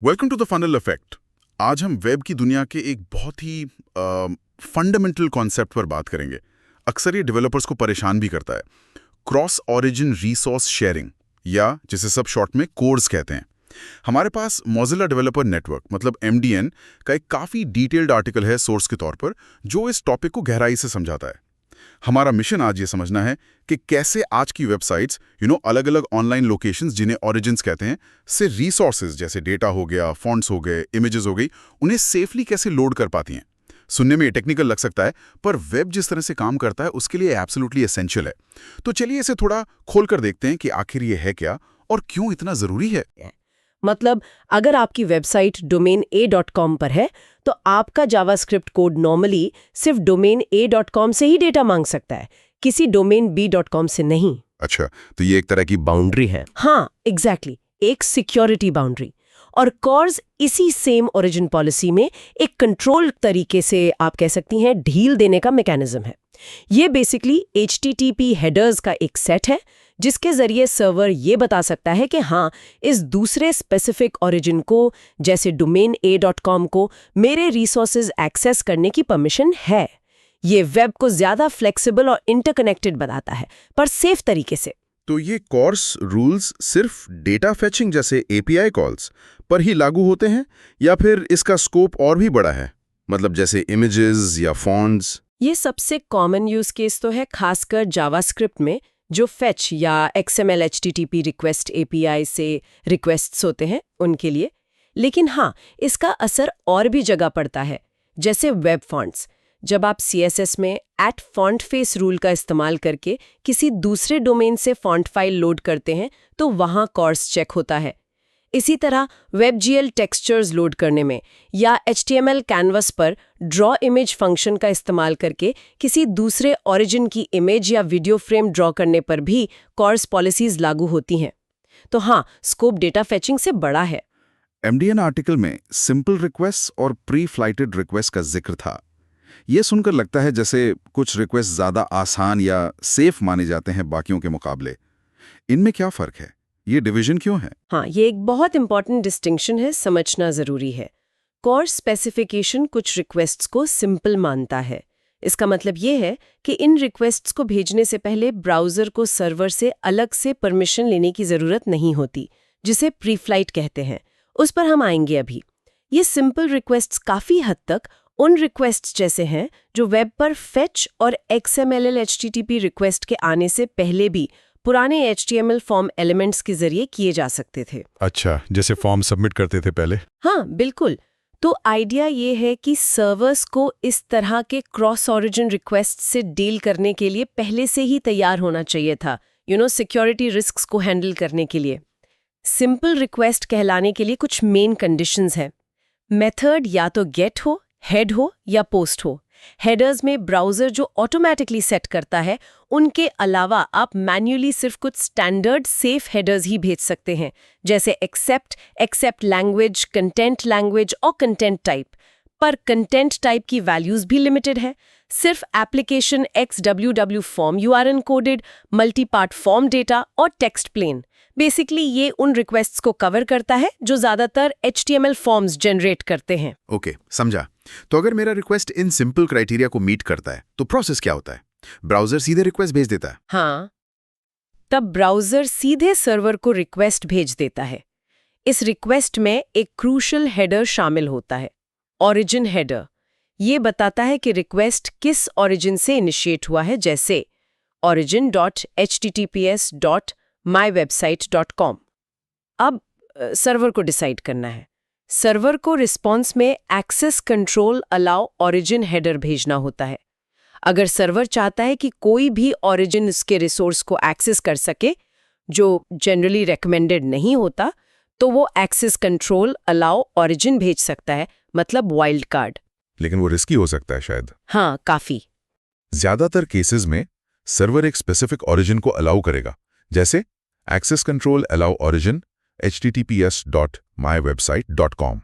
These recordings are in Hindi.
Welcome to the funnel effect. आज हम वेब की दुनिया के एक बहुत ही फंडामेंटल कॉन्सेप्ट पर बात करेंगे। अक्सर ये डेवलपर्स को परेशान भी करता है। क्रॉस ओरिजिन रिसोर्स शेयरिंग, या जिसे सब शॉर्ट में कोर्स कहते हैं। हमारे पास मोजिला डेवलपर नेटवर्क मतलब MDN का एक काफ़ी डिटेल्ड आर्टिकल है सोर्स के तौर पर, जो इस टॉपिक को गहराई से समझाता है। हमारा मिशन आज ये समझना है कि कैसे आज की वेबसाइट्स अलग अलग ऑनलाइन लोकेशंस जिन्हें ओरिजिन्स कहते हैं से रिसोर्सेज जैसे डेटा हो गया, फॉन्ट्स हो गए, इमेजेस हो गई, उन्हें सेफली कैसे लोड कर पाती हैं। सुनने में ये टेक्निकल लग सकता है, पर वेब जिस तरह से काम करता है उसके लिए एब्सोल्युटली एसेंशियल है। तो चलिए इसे थोड़ा खोलकर देखते हैं कि आखिर ये है क्या और क्यों इतना जरूरी है। मतलब अगर आपकी वेबसाइट डोमेन a.com पर है तो आपका जावास्क्रिप्ट कोड नॉर्मली सिर्फ डोमेन a.com से ही डेटा मांग सकता है, किसी डोमेन b.com से नहीं। अच्छा, तो ये एक तरह की बाउंड्री है। हाँ, एग्जैक्टली, एक सिक्योरिटी बाउंड्री। और कॉर्स इसी सेम ओरिजिन पॉलिसी में एक कंट्रोल तरीके से आप कह सकती हैं ढील देने का मैकेनिज्म है। ये बेसिकली HTTP हेडर्स का एक सेट है जिसके जरिए सर्वर ये बता सकता है कि हाँ, इस दूसरे स्पेसिफिक ओरिजिन को, जैसे डोमेन a.com को, मेरे रिसोर्सेज एक्सेस करने की परमिशन है। ये वेब को ज्यादा फ्लेक्सिबल और इंटरकनेक्टेड बनाता है, पर सेफ तरीके से। तो ये कॉर्स रूल्स सिर्फ डेटा फेचिंग जैसे API कॉल्स पर ही लागू होते हैं, या फिर इसका स्कोप और भी बड़ा है, मतलब जैसे इमेजेस या फॉन्ट्स? ये सबसे कॉमन यूज केस तो है खासकर जावास्क्रिप्ट में, जो फेच या XML HTTP रिक्वेस्ट API से रिक्वेस्ट्स होते हैं उनके लिए। लेकिन हाँ, इसका असर और भी जगह पड़ता है, जैसे वेब फॉन्ट्स। जब आप CSS में @fontface रूल का इस्तेमाल करके किसी दूसरे डोमेन से फॉन्ट फाइल लोड करते हैं तो वहाँ कॉर्स चेक होता है। इसी तरह WebGL टेक्सचर्स लोड करने में या HTML कैनवस पर ड्रॉ इमेज फंक्शन का इस्तेमाल करके किसी दूसरे ओरिजिन की इमेज या वीडियो फ्रेम ड्रॉ करने पर भी कॉर्स पॉलिसीज लागू होती हैं। तो हाँ, स्कोप डेटा फेचिंग से बड़ा है। MDN आर्टिकल में सिंपल रिक्वेस्ट और प्री फ्लाइटेड रिक्वेस्ट का जिक्र था। ये सुनकर लगता है जैसे कुछ रिक्वेस्ट ज़्यादा आसान या सेफ माने जाते हैं बाकियों के मुकाबले। इनमें क्या फ़र्क है? ये डिवीजन क्यों है? हाँ, ये एक बहुत इंपॉर्टेंट डिस्टिंक्शन है, समझना ज़रूरी है। कॉर्स स्पेसिफिकेशन कुछ रिक्वेस्ट्स को सिंपल मानता है। इसका मतलब ये है कि इन रिक्वेस्ट्स को भेजने से पहले ब्राउज़र को सर्वर से अलग से परमिशन लेने की ज़रूरत नहीं होती, जिसे प्री फ्लाइट कहते हैं। उस पर हम आएंगे अभी। ये सिंपल रिक्वेस्ट्स काफ़ी हद तक उन रिक्वेस्ट्स जैसे हैं जो वेब पर फेच और XML HTTP रिक्वेस्ट के आने से पहले भी पुराने HTML फॉर्म एलिमेंट्स के जरिए किए जा सकते थे। अच्छा, जैसे फॉर्म सबमिट करते थे पहले? हाँ, बिल्कुल। तो आइडिया ये है कि सर्वर्स को इस तरह के क्रॉस ओरिजिन रिक्वेस्ट से डील करने के लिए पहले से ही तैयार होना चाहिए था, सिक्योरिटी रिस्क्स को हैंडल करने के लिए। सिंपल रिक्वेस्ट कहलाने के लिए कुछ मेन कंडीशंस हैं। मेथड या तो गेट हो, हेड हो या पोस्ट हो। हेडर्स में ब्राउज़र जो ऑटोमेटिकली सेट करता है, उनके अलावा आप मैन्युअली सिर्फ कुछ स्टैंडर्ड सेफ हेडर्स ही भेज सकते हैं, जैसे एक्सेप्ट लैंग्वेज, कंटेंट लैंग्वेज और कंटेंट टाइप। पर कंटेंट टाइप की वैल्यूज भी लिमिटेड है। सिर्फ application XWW form URN coded, multi part form data और टेक्स्ट प्लेन। बेसिकली ये उन रिक्वेस्ट्स को कवर करता है जो ज्यादातर HTML फॉर्म्स जनरेट करते हैं। ओके, समझा। तो अगर मेरा रिक्वेस्ट इन सिंपल क्राइटेरिया को मीट करता है तो प्रोसेस क्या होता है? ब्राउजर सीधे रिक्वेस्ट भेज देता है? हाँ, तब ब्राउजर सीधे सर्वर को रिक्वेस्ट भेज देता है। इस रिक्वेस्ट में एक क्रूशल हेडर शामिल होता है, ओरिजिन हेडर। ये बताता है कि रिक्वेस्ट किस ओरिजिन से इनिशिएट हुआ है, जैसे origin.https.mywebsite.com। अब सर्वर को डिसाइड करना है। सर्वर को रिस्पॉन्स में access control allow origin header भेजना होता है। अगर सर्वर चाहता है कि कोई भी ओरिजिन उसके रिसोर्स को एक्सेस कर सके, जो जनरली रेकमेंडेड नहीं होता, तो वो एक्सेस कंट्रोल अलाउ ओरिजिन भेज सकता है, मतलब वाइल्ड कार्ड। लेकिन वो रिस्की हो सकता है शायद। हाँ, काफी। ज्यादातर केसेस में सर्वर एक स्पेसिफिक ओरिजिन को अलाउ करेगा, जैसे access control allow origin https.mywebsite.com।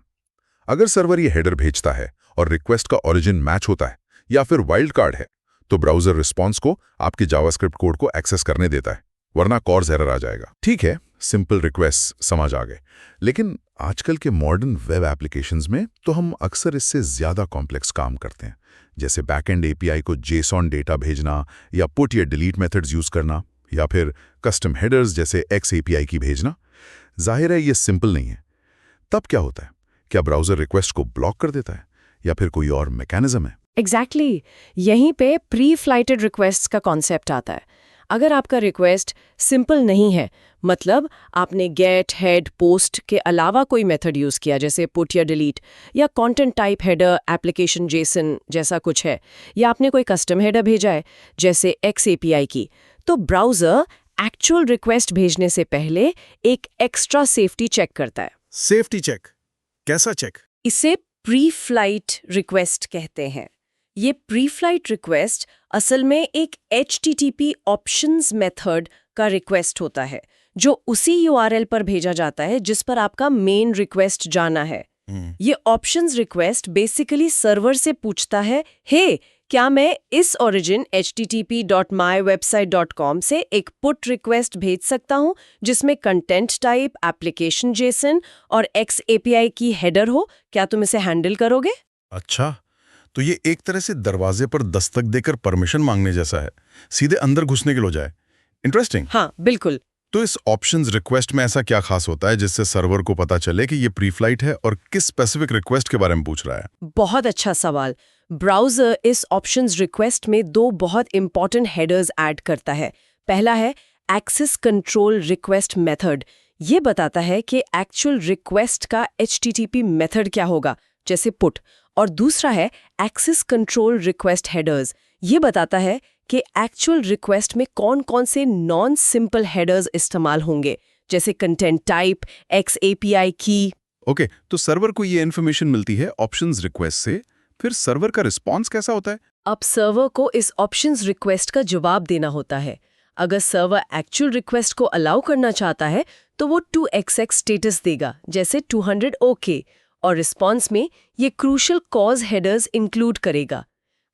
अगर सर्वर ये हेडर भेजता है और रिक्वेस्ट का ओरिजिन मैच होता है या फिर वाइल्ड कार्ड है, तो ब्राउजर रिस्पॉन्स को आपके जावास्क्रिप्ट कोड को एक्सेस करने देता है, वरना कॉर्स एरर आ जाएगा। ठीक है, सिंपल रिक्वेस्ट समझ आ गए, लेकिन आजकल के मॉडर्न वेब एप्लीकेशंस में तो हम अक्सर इससे ज़्यादा कॉम्प्लेक्स काम करते हैं, जैसे बैकएंड एपीआई को जेसॉन डेटा भेजना या पुट या डिलीट मेथड्स यूज़ करना, या फिर कस्टम हेडर्स जैसे एक्स एपीआई की भेजना। जाहिर है ये सिंपल नहीं है। तब क्या होता है? क्या ब्राउज़र रिक्वेस्ट को ब्लॉक कर देता है या फिर कोई और मैकेनिज्म है? एग्जैक्टली यहीं पे प्री फ्लाइटेड रिक्वेस्ट का कॉन्सेप्ट आता है। अगर आपका रिक्वेस्ट सिंपल नहीं है, मतलब आपने गेट, हेड, पोस्ट के अलावा कोई मेथड यूज़ किया जैसे पुट या डिलीट, या content type header, application Jason जैसा कुछ है, या आपने कोई कस्टम हेडर भेजा है जैसे एक्स एपीआई की, तो ब्राउज़र एक्चुअल रिक्वेस्ट भेजने से पहले एक एक्स्ट्रा सेफ्टी चेक करता है। Safety check? कैसा चेक? इसे प्री फ्लाइट रिक्वेस्ट कहते हैं। ये प्री फ्लाइट रिक्वेस्ट असल में एक HTTP ऑप्शंस मेथड का रिक्वेस्ट होता है, जो उसी URL पर भेजा जाता है जिस पर आपका मेन रिक्वेस्ट जाना है। ये ऑप्शंस रिक्वेस्ट बेसिकली सर्वर से पूछता है, हे क्या मैं इस ओरिजिन http.mywebsite.com से एक पुट रिक्वेस्ट भेज सकता हूं जिसमें कंटेंट टाइप, एप्लीकेशन जेसन और एक्स एपीआई की हेडर हो? क्या तुम इसे हैंडल करोगे? अच्छा, तो ये एक तरह से दरवाजे पर दस्तक देकर परमिशन मांगने जैसा है, सीधे अंदर घुसने के लिए जाए। इंटरेस्टिंग। हाँ, बिल्कुल। तो इस ऑप्शंस रिक्वेस्ट में ऐसा क्या खास होता है जिससे सर्वर को पता चले कि ये प्री फ्लाइट है और किस स्पेसिफिक रिक्वेस्ट के बारे में पूछ रहा है? बहुत अच्छा सवाल। ब्राउज़र इस ऑप्शंस रिक्वेस्ट में दो बहुत इंपॉर्टेंट हेडर्स ऐड करता है। पहला है एक्सेस कंट्रोल रिक्वेस्ट मेथड। ये बताता है कि एक्चुअल रिक्वेस्ट का HTTP मेथड क्या होगा, जैसे पुट। और दूसरा है एक्सेस कंट्रोल रिक्वेस्ट हेडर्स। ये बताता है कि एक्चुअल रिक्वेस्ट में कौन-कौन से नॉन सिंपल हेडर्स इस्तेमाल होंगे, जैसे कंटेंट टाइप, एक्स एपीआई की। ओके, तो सर्वर को ये इन्फॉर्मेशन मिलती है ऑप्शंस रिक्वेस्ट से, फिर सर्वर का रिस्पॉन्स कैसा होता है? अब सर्वर को इस ऑप्शंस रिक्वेस्ट का जवाब देना होता है। अगर सर्वर एक्चुअल रिक्वेस्ट को अलाउ करना चाहता है तो वो 2xx स्टेटस देगा, जैसे 200 ओके, और रिस्पॉन्स में ये क्रूशियल कॉज हेडर्स इंक्लूड करेगा।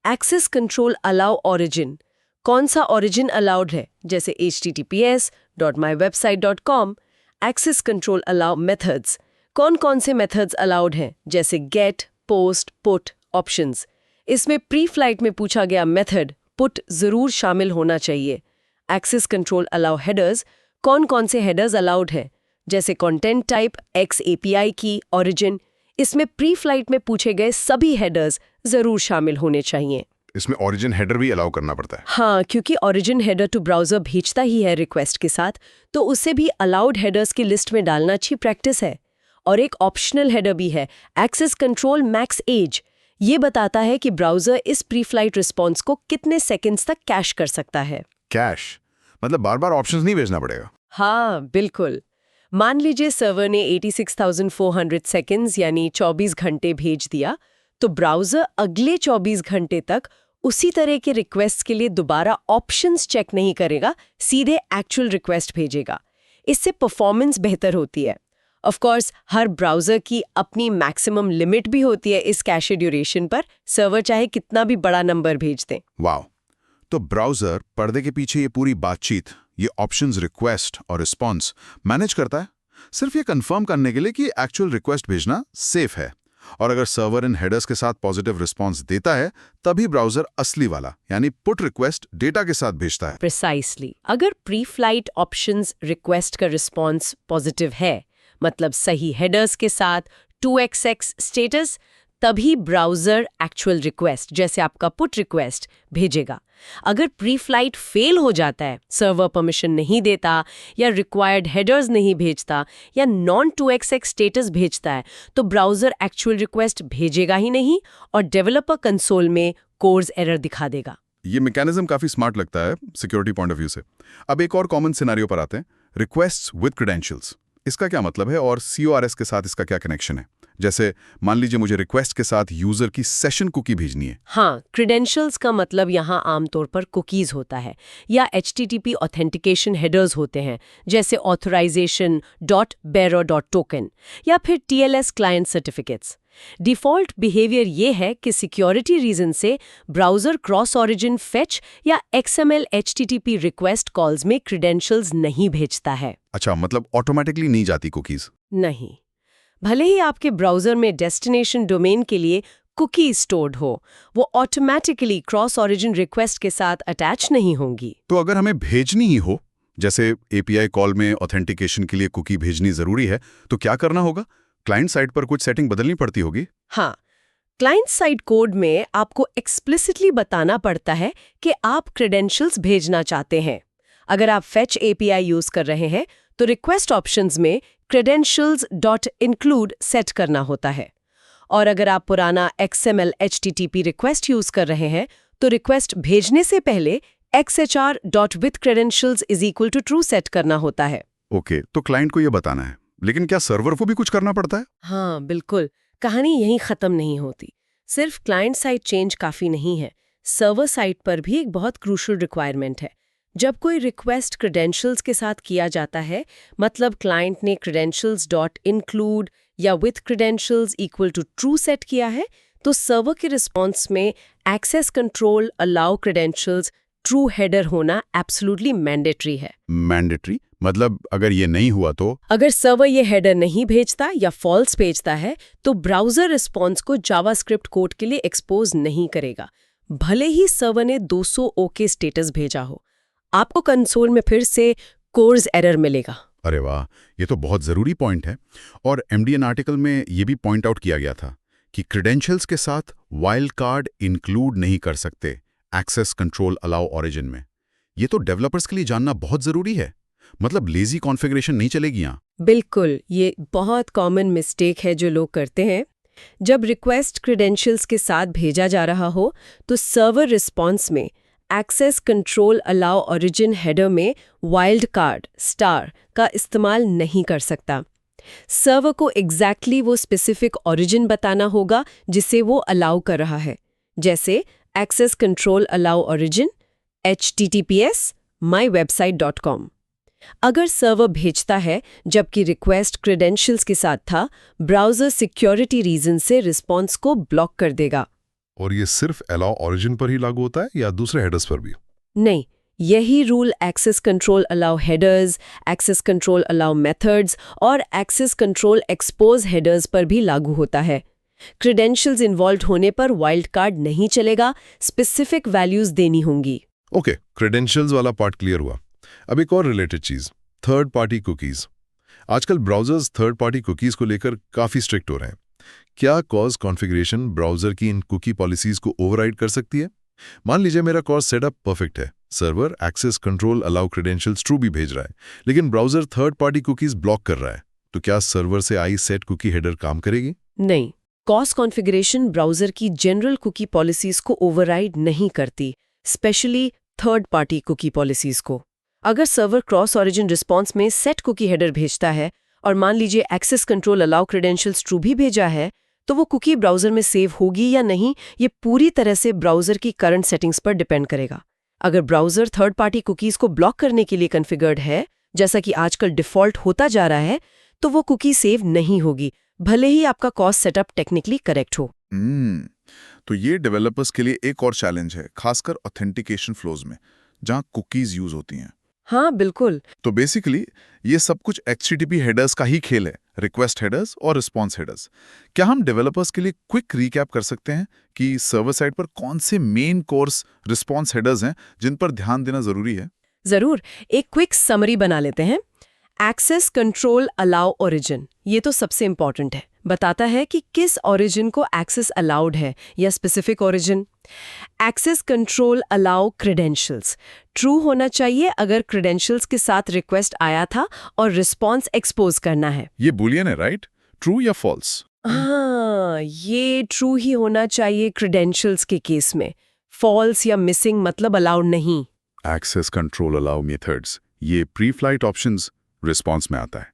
एक्सेस कंट्रोल अलाउ ओरिजिन, कौन सा ओरिजिन अलाउड है, जैसे https.mywebsite.com। Access control allow methods, कौन-कौन से मेथड्स अलाउड हैं, जैसे गेट, पोस्ट, पुट, ऑप्शंस। इसमें प्री फ्लाइट में पूछा गया मेथड पुट जरूर शामिल होना चाहिए। एक्सेस कंट्रोल अलाउ हेडर्स, कौन-कौन से हेडर्स अलाउड हैं, जैसे कंटेंट टाइप, एक्स एपीआई की, ओरिजिन। इसमें प्री फ्लाइट में पूछे गए सभी हेडर्स जरूर शामिल होने चाहिए। इसमें ओरिजिन हेडर भी अलाउ करना पड़ता है? हाँ, क्योंकि ओरिजिन हेडर तो ब्राउज़र भेजता ही है रिक्वेस्ट के साथ, तो उसे भी अलाउड हेडर्स की लिस्ट में डालना अच्छी प्रैक्टिस है। और एक ऑप्शनल हेडर भी है, एक्सेस कंट्रोल मैक्स एज। ये बताता है कि ब्राउज़र इस प्री फ्लाइट रिस्पॉन्स को कितने सेकंड्स तक कैश कर सकता है। कैश मतलब बार बार ऑप्शंस नहीं भेजना पड़ेगा? हाँ, बिल्कुल। मान लीजिए सर्वर ने 86,400 सेकंड्स यानी 24 घंटे भेज दिया, तो ब्राउज़र अगले 24 घंटे तक उसी तरह के रिक्वेस्ट के लिए दोबारा ऑप्शंस चेक नहीं करेगा, सीधे एक्चुअल रिक्वेस्ट भेजेगा। इससे परफॉर्मेंस बेहतर होती है। ऑफ कोर्स हर ब्राउज़र की अपनी मैक्सिमम लिमिट भी होती है इस कैशे ड्यूरेशन पर, सर्वर चाहे कितना भी बड़ा नंबर भेज दें। वाओ, तो ब्राउज़र पर्दे के पीछे ये पूरी बातचीत, ये ऑप्शंस रिक्वेस्ट और रिस्पॉन्स मैनेज करता है, सिर्फ ये कंफर्म करने के लिए कि एक्चुअल रिक्वेस्ट भेजना सेफ है। और अगर सर्वर इन हेडर्स के साथ पॉजिटिव रिस्पॉन्स देता है, तभी ब्राउज़र असली वाला यानी पुट रिक्वेस्ट डेटा के साथ भेजता है। प्रिसाइसली। अगर प्री फ्लाइट ऑप्शंस रिक्वेस्ट का रिस्पॉन्स पॉजिटिव है, मतलब सही हेडर्स के साथ 2xx स्टेटस, तभी ब्राउज़र एक्चुअल रिक्वेस्ट जैसे आपका पुट रिक्वेस्ट भेजेगा। अगर प्री फ्लाइट फेल हो जाता है, सर्वर परमिशन नहीं देता या रिक्वायर्ड हेडर्स नहीं भेजता या नॉन 2xx स्टेटस भेजता है, तो ब्राउज़र एक्चुअल रिक्वेस्ट भेजेगा ही नहीं और डेवलपर कंसोल में कोर्स एरर दिखा देगा। ये मैकेनिज्म काफी स्मार्ट लगता है सिक्योरिटी पॉइंट ऑफ व्यू से। अब एक और कॉमन सिनेरियो पर आते हैं, रिक्वेस्ट्स विद क्रेडेंशियल्स। इसका क्या मतलब है और CORS के साथ इसका क्या कनेक्शन है? जैसे मान लीजिए मुझे रिक्वेस्ट के साथ यूजर की सेशन कुकी भेजनी है। हाँ, क्रेडेंशियल्स का मतलब यहाँ आमतौर पर कुकीज होता है या HTTP ऑथेंटिकेशन हेडर्स होते हैं, जैसे authorization.bearer.token या फिर TLS client certificates. Default behaviour ये है कि सिक्योरिटी रीजन से ब्राउज़र क्रॉस ओरिजिन फेच या XML HTTP रिक्वेस्ट कॉल्स में क्रेडेंशियल्स नहीं भेजता है। अच्छा, मतलब ऑटोमेटिकली नहीं जाती कुकीज? नहीं, भले ही आपके ब्राउज़र में डेस्टिनेशन डोमेन के लिए कुकी स्टोर्ड हो, वो ऑटोमैटिकली क्रॉस ओरिजिन रिक्वेस्ट के साथ अटैच नहीं होंगी। तो अगर हमें भेजनी ही हो, जैसे एपीआई कॉल में ऑथेंटिकेशन के लिए कुकी भेजनी जरूरी है, तो क्या करना होगा? क्लाइंट साइड पर कुछ सेटिंग बदलनी पड़ती होगी? हाँ, क्लाइंट साइड कोड में आपको एक्सप्लिसिटली बताना पड़ता है कि आप क्रेडेंशियल्स भेजना चाहते हैं। अगर आप फेच एपीआई यूज कर रहे हैं तो रिक्वेस्ट ऑप्शंस में credentials.include सेट करना होता है। और अगर आप पुराना XML HTTP रिक्वेस्ट यूज कर रहे हैं तो रिक्वेस्ट भेजने से पहले xhr.withcredentials = true सेट करना होता है। ओके, तो क्लाइंट को ये बताना है, लेकिन क्या सर्वर को भी कुछ करना पड़ता है? हाँ, बिल्कुल। कहानी यहीं खत्म नहीं होती। सिर्फ क्लाइंट साइड चेंज काफी नहीं है, सर्वर साइड पर भी एक बहुत क्रूशियल रिक्वायरमेंट है। जब कोई रिक्वेस्ट क्रेडेंशियल्स के साथ किया जाता है, मतलब क्लाइंट ने credentials.include या with credentials = true सेट किया है, तो सर्वर के रिस्पॉन्स में access control allow credentials true header होना एब्सोल्युटली मैंडेटरी है। मैंडेटरी मतलब अगर ये नहीं हुआ तो? अगर सर्वर ये हेडर नहीं भेजता या फॉल्स भेजता है तो ब्राउज़र रिस्पॉन्स को जावास्क्रिप्ट कोड के लिए एक्सपोज नहीं करेगा, भले ही सर्वर ने 200 ओके स्टेटस भेजा हो। आपको कंसोल में फिर से कोर्स एरर मिलेगा। अरे वाह, ये तो बहुत ज़रूरी पॉइंट है। और MDN आर्टिकल में ये भी पॉइंट आउट किया गया था कि क्रेडेंशियल्स के साथ वाइल्ड कार्ड इंक्लूड नहीं कर सकते एक्सेस कंट्रोल अलाउ ओरिजिन में। ये तो डेवलपर्स के लिए जानना बहुत ज़रूरी है, मतलब लेजी कॉन्फ़िगरेशन नहीं चलेगी यहाँ। बिल्कुल, ये बहुत कॉमन मिस्टेक है जो लोग करते हैं। जब रिक्वेस्ट क्रेडेंशियल्स के साथ भेजा जा रहा हो तो सर्वर रिस्पॉन्स में access control allow origin header में वाइल्ड कार्ड स्टार का इस्तेमाल नहीं कर सकता। सर्वर को एग्जैक्टली वो स्पेसिफिक ओरिजिन बताना होगा जिसे वो अलाउ कर रहा है, जैसे access control allow origin https mywebsite.com। अगर सर्वर भेजता है जबकि रिक्वेस्ट क्रेडेंशियल्स के साथ था, ब्राउज़र सिक्योरिटी रीजन से रिस्पॉन्स को ब्लॉक कर देगा। और ये सिर्फ अलाउ ओरिजिन पर ही लागू होता है या दूसरे हेडर्स पर भी? नहीं, यही rule access control allow headers, access control allow methods और एक्सेस कंट्रोल एक्सपोज हेडर्स पर भी लागू होता है। क्रेडेंशियल्स इन्वॉल्व होने पर वाइल्ड कार्ड नहीं चलेगा, स्पेसिफिक वैल्यूज देनी होंगी। ओके, क्रेडेंशियल्स वाला पार्ट क्लियर हुआ। अब एक और रिलेटेड चीज, थर्ड पार्टी कुकीज। आजकल ब्राउजर्स थर्ड पार्टी कुकीज को लेकर काफी स्ट्रिक्ट हो रहे हैं। क्या कॉज कॉन्फ़िगरेशन ब्राउजर की इन कुकी पॉलिसीज को ओवरराइड कर सकती है? मान लीजिए मेरा कॉज सेटअप परफेक्ट है, server access control allow credentials true भी भेज रहा है, लेकिन browser third party cookies block कर रहा है, तो क्या सर्वर से आई सेट कुकी हेडर काम करेगी? नहीं, कॉज कॉन्फ़िगरेशन ब्राउज़र की जनरल कुकी पॉलिसीज को ओवरराइड नहीं करती, specially third party cookie policies को। अगर सर्वर क्रॉस ओरिजिन रिस्पॉन्स में सेट कुकी हेडर भेजता है और मान लीजिए access control allow credentials true भी भेजा है, तो वो कुकी ब्राउज़र में सेव होगी या नहीं, ये पूरी तरह से ब्राउज़र की करंट सेटिंग्स पर डिपेंड करेगा। अगर ब्राउज़र थर्ड पार्टी कुकीज़ को ब्लॉक करने के लिए कॉन्फ़िगर्ड है, जैसा कि आजकल डिफ़ॉल्ट होता जा रहा है, तो वो कुकी सेव नहीं होगी, भले ही आपका कॉज सेटअप टेक्निकली करेक्ट हो। तो ये डेवलपर्स के लिए एक और चैलेंज है, खासकर ऑथेंटिकेशन फ्लोज में, जहां कुकीज यूज होती हैं। हाँ, बिल्कुल। तो बेसिकली ये सब कुछ HTTP हेडर्स का ही खेल है, रिक्वेस्ट हेडर्स और रिस्पॉन्स हेडर्स। क्या हम डेवलपर्स के लिए क्विक रिकैप कर सकते हैं कि सर्वर साइड पर कौन से मेन कोर्स रिस्पॉन्स हेडर्स हैं जिन पर ध्यान देना जरूरी है? जरूर, एक क्विक समरी बना लेते हैं। एक्सेस कंट्रोल अलाउ ओरिजिन, ये तो सबसे इंपॉर्टेंट है, बताता है कि किस ओरिजिन को एक्सेस अलाउड है या specific origin. Access control allow credentials, true होना चाहिए अगर क्रेडेंशियल्स के साथ रिक्वेस्ट आया था और रिस्पॉन्स एक्सपोज करना है। ये बुलियन है, राइट? ट्रू या फॉल्स? हाँ, ये ट्रू ही होना चाहिए क्रेडेंशियल्स के केस में। फॉल्स या मिसिंग मतलब अलाउड नहीं। एक्सेस कंट्रोल अलाउ मेथड्स, ये प्री फ्लाइट ऑप्शंस रिस्पॉन्स में आता है,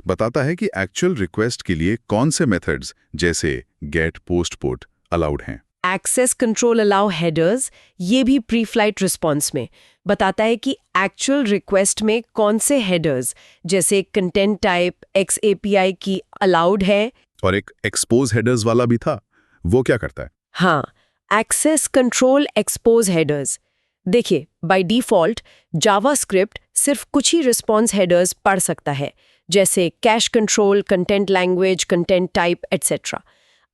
बताता है कि एक्चुअल रिक्वेस्ट के लिए कौन से मेथड्स जैसे गेट, पोस्ट, पुट अलाउड हैं। एक्सेस कंट्रोल अलाउ हेडर्स, ये भी प्री फ्लाइट रिस्पॉन्स में बताता है कि एक्चुअल रिक्वेस्ट में कौन से हेडर्स जैसे कंटेंट टाइप, XAPI की अलाउड है। और एक एक्सपोज हेडर्स वाला भी था, वो क्या करता है? हाँ, एक्सेस कंट्रोल एक्सपोज हेडर्स। देखिए, बाय डिफ़ॉल्ट जावास्क्रिप्ट सिर्फ कुछ ही रिस्पॉन्स हेडर्स पढ़ सकता है, जैसे cash control, content language, content type etcetera.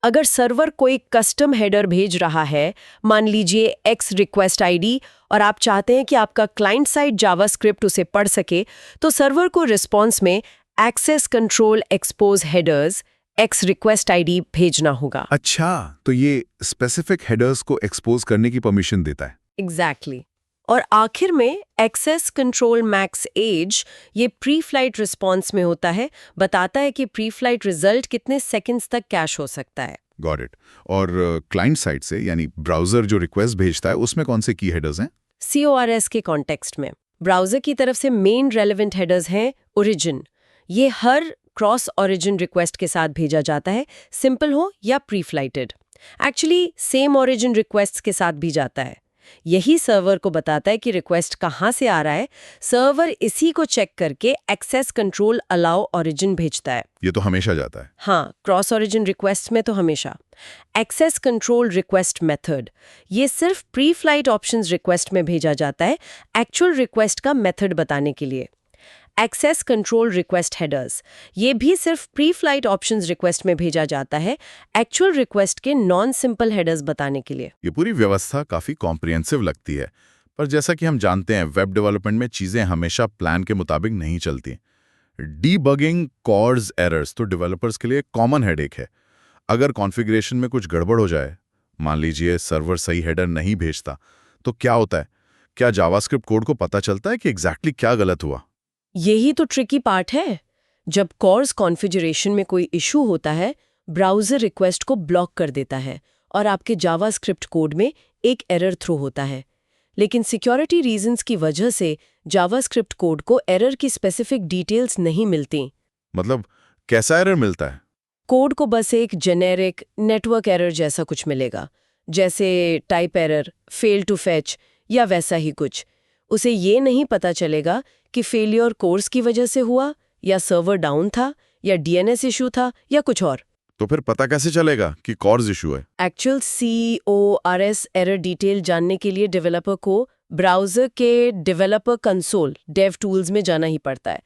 अगर सर्वर कोई कस्टम हेडर भेज रहा है, मान लीजिए एक्स रिक्वेस्ट आईडी, और आप चाहते हैं कि आपका क्लाइंट साइड जावास्क्रिप्ट उसे पढ़ सके, तो सर्वर को रिस्पॉन्स में access control expose headers x request ID भेजना होगा। अच्छा, तो ये स्पेसिफिक हेडर्स को एक्सपोज करने की परमिशन देता है। एग्जैक्टली। और आखिर में एक्सेस कंट्रोल मैक्स एज, ये प्री फ्लाइट रिस्पॉन्स में होता है, बताता है कि प्री फ्लाइट रिजल्ट कितने सेकंड्स तक कैश हो सकता है। Got it. और क्लाइंट साइड से यानी ब्राउजर जो रिक्वेस्ट भेजता है उसमें कौन से की हेडर्स हैं? CORS के कॉन्टेक्स्ट में ब्राउजर की तरफ से मेन रेलेवेंट हेडर्स हैं ओरिजिन। ये हर क्रॉस ओरिजिन रिक्वेस्ट के साथ भेजा जाता है, सिंपल हो या pre flighted. Actually same origin request के साथ भी जाता है। यही सर्वर को बताता है कि रिक्वेस्ट कहाँ से आ रहा है। सर्वर इसी को चेक करके एक्सेस कंट्रोल अलाउ ओरिजिन भेजता है। ये तो हमेशा जाता है। हाँ, क्रॉस ओरिजिन रिक्वेस्ट में तो हमेशा। एक्सेस कंट्रोल रिक्वेस्ट मेथड, ये सिर्फ प्री फ्लाइट ऑप्शंस रिक्वेस्ट में भेजा जाता है, एक्चुअल रिक्वेस्ट का मेथड बताने के लिए। एक्सेस कंट्रोल रिक्वेस्ट हेडर्स, ये भी सिर्फ प्री फ्लाइट ऑप्शंस रिक्वेस्ट में भेजा जाता है, एक्चुअल रिक्वेस्ट के नॉन सिंपल हेडर्स बताने के लिए। ये पूरी व्यवस्था काफी कॉम्प्रिहेंसिव लगती है, पर जैसा कि हम जानते हैं वेब डेवलपमेंट में चीजें हमेशा प्लान के मुताबिक नहीं चलती। डीबगिंग कॉर्स एरर्स तो डेवलपर्स के लिए कॉमन हेडेक है। अगर कॉन्फ़िगरेशन में कुछ गड़बड़ हो जाए, मान लीजिए सर्वर सही हेडर नहीं भेजता, तो क्या होता है? क्या जावास्क्रिप्ट कोड को पता चलता है कि एग्जैक्टली क्या गलत हुआ? यही तो ट्रिकी पार्ट है। जब कॉर्स कॉन्फ़िगरेशन में कोई इशू होता है, ब्राउज़र रिक्वेस्ट को ब्लॉक कर देता है और आपके जावास्क्रिप्ट कोड में एक एरर थ्रो होता है। लेकिन सिक्योरिटी रीजंस की वजह से जावास्क्रिप्ट कोड को एरर की स्पेसिफिक डिटेल्स नहीं मिलती। मतलब कैसा एरर मिलता है? कोड को बस एक जेनेरिक नेटवर्क एरर जैसा कुछ मिलेगा, जैसे type error, fail to fetch या वैसा ही कुछ। उसे ये नहीं पता चलेगा कि फेलियर कोर्स की वजह से हुआ, या सर्वर डाउन था, या DNS इशू था, या कुछ और। तो फिर पता कैसे चलेगा कि कॉर्स इशू है? एक्चुअल CORS एरर डिटेल जानने के लिए डेवलपर को ब्राउज़र के डेवलपर कंसोल डेव टूल्स में जाना ही पड़ता है।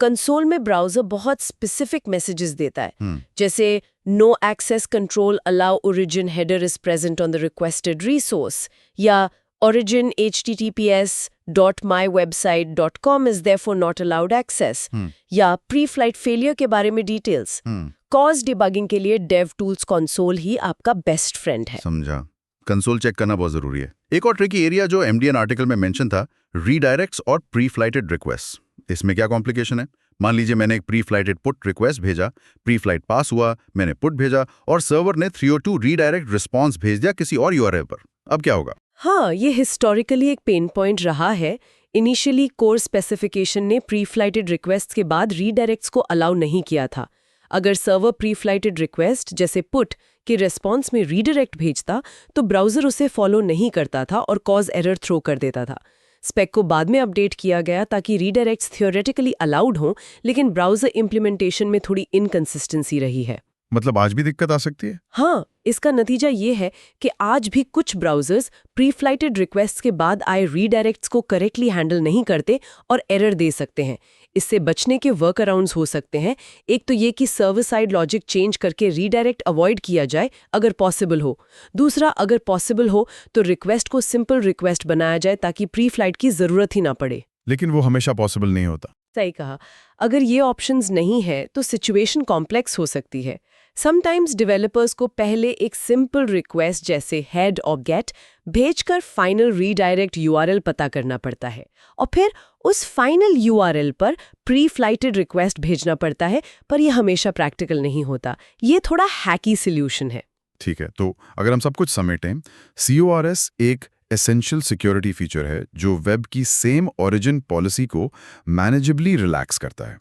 कंसोल में ब्राउज़र बहुत स्पेसिफिक मैसेजेस देता है, जैसे no access control allow origin header is present on the requested resource, या origin https.mywebsite.com is therefore not allowed access, या प्री-फ्लाइट फेलियर के बारे में डिटेल्स। कॉज डिबगिंग के लिए डेव टूल्स कंसोल ही आपका बेस्ट फ्रेंड है। समझा। कंसोल चेक करना बहुत जरूरी है। एक और ट्रिकी एरिया जो MDN आर्टिकल में मेंशन था, रीडायरेक्ट्स और प्री फ्लाइटेड रिक्वेस्ट। इसमें क्या कॉम्प्लिकेशन है? मान लीजिए मैंने एक प्री फ्लाइटेड पुट रिक्वेस्ट भेजा, प्री फ्लाइट पास हुआ, मैंने पुट भेजा और सर्वर ने 302 रीडायरेक्ट रिस्पॉन्स भेज दिया किसी और URL पर। अब क्या होगा? हाँ, ये हिस्टोरिकली एक पेन पॉइंट रहा है। इनिशियली कोर स्पेसिफिकेशन ने प्री फ्लाइटेड रिक्वेस्ट के बाद रीडायरेक्ट्स को अलाउ नहीं किया था। अगर सर्वर प्री फ्लाइटेड रिक्वेस्ट जैसे पुट के रिस्पॉन्स में रीडायरेक्ट भेजता, तो ब्राउज़र उसे फॉलो नहीं करता था और कॉज एरर थ्रो कर देता था। स्पेक को बाद में अपडेट किया गया ताकि रीडायरेक्ट्स थियोरेटिकली अलाउड हों, लेकिन ब्राउज़र इम्प्लीमेंटेशन में थोड़ी इनकंसिस्टेंसी रही है। मतलब आज भी दिक्कत आ सकती है? हाँ, इसका नतीजा ये है कि आज भी कुछ ब्राउज़र्स प्री फ्लाइटेड रिक्वेस्ट के बाद आए रीडायरेक्ट्स को करेक्टली हैंडल नहीं करते और एरर दे सकते हैं। इससे बचने के वर्क अराउंड्स हो सकते हैं। एक तो ये कि सर्वर साइड लॉजिक चेंज करके रीडायरेक्ट अवॉइड किया जाए अगर पॉसिबल हो। दूसरा, अगर पॉसिबल हो तो रिक्वेस्ट को सिंपल रिक्वेस्ट बनाया जाए ताकि प्री फ्लाइट की ज़रूरत ही ना पड़े। लेकिन वो हमेशा पॉसिबल नहीं होता। सही कहा। अगर ये ऑप्शंस नहीं है तो सिचुएशन कॉम्प्लेक्स हो सकती है। समटाइम्स डेवलपर्स को पहले एक सिंपल रिक्वेस्ट जैसे हेड और गेट भेजकर फाइनल रीडायरेक्ट URL पता करना पड़ता है और फिर उस फाइनल URL पर प्री फ्लाइटेड रिक्वेस्ट भेजना पड़ता है, पर यह हमेशा प्रैक्टिकल नहीं होता। ये थोड़ा हैकी सॉल्यूशन है। ठीक है, तो अगर हम सब कुछ समेटें, CORS एक एसेंशियल सिक्योरिटी फीचर है जो वेब की सेम ओरिजिन पॉलिसी को मैनेजेबली रिलैक्स करता है।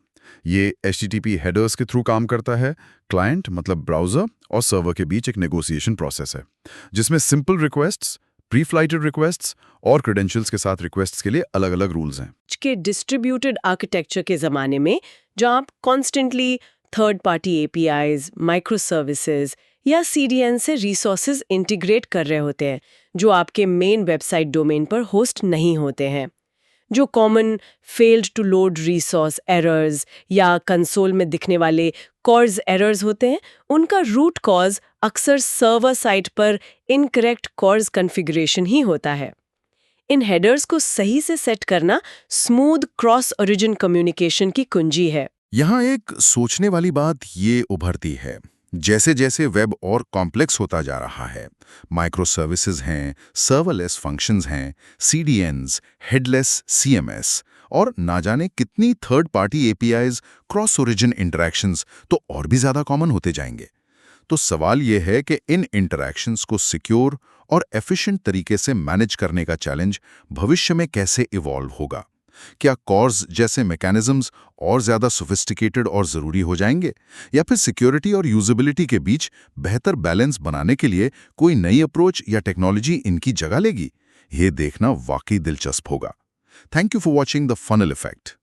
ये HTTP हेडर्स के थ्रू काम करता है। क्लाइंट मतलब ब्राउज़र और सर्वर के बीच एक नेगोशिएशन प्रोसेस है, जिसमें simple requests, pre flighted requests और क्रेडेंशियल्स के साथ रिक्वेस्ट्स के लिए अलग-अलग रूल्स हैं। के डिस्ट्रीब्यूटेड आर्किटेक्चर के ज़माने में जहाँ आप constantly third party APIs, microservices या CDN से रिसोर्सेज इंटीग्रेट कर रहे होते हैं जो आपके मेन वेबसाइट डोमेन पर होस्ट नहीं होते हैं। जो common failed to load resource errors या कंसोल में दिखने वाले कॉर्स एरर्स होते हैं, उनका रूट कॉज अक्सर सर्वर साइड पर इनकरेक्ट कॉर्स कॉन्फ़िगरेशन ही होता है। इन हेडर्स को सही से सेट करना स्मूथ क्रॉस ओरिजिन कम्युनिकेशन की कुंजी है। यहाँ एक सोचने वाली बात ये उभरती है, जैसे जैसे वेब और कॉम्प्लेक्स होता जा रहा है, माइक्रो सर्विसेज हैं, सर्वरलेस फंक्शंस हैं, CDNs, हेडलेस CMS और ना जाने कितनी third party APIs, cross origin interactions तो और भी ज़्यादा कॉमन होते जाएंगे। तो सवाल ये है कि इन इंटरैक्शंस को सिक्योर और एफिशिएंट तरीके से मैनेज करने का चैलेंज भविष्य में कैसे इवॉल्व होगा? क्या कॉर्स जैसे मैकेनिज्म्स और ज़्यादा सोफिस्टिकेटेड और ज़रूरी हो जाएंगे, या फिर सिक्योरिटी और यूजेबिलिटी के बीच बेहतर बैलेंस बनाने के लिए कोई नई अप्रोच या टेक्नोलॉजी इनकी जगह लेगी? ये देखना वाकई दिलचस्प होगा। Thank you for watching the funnel effect.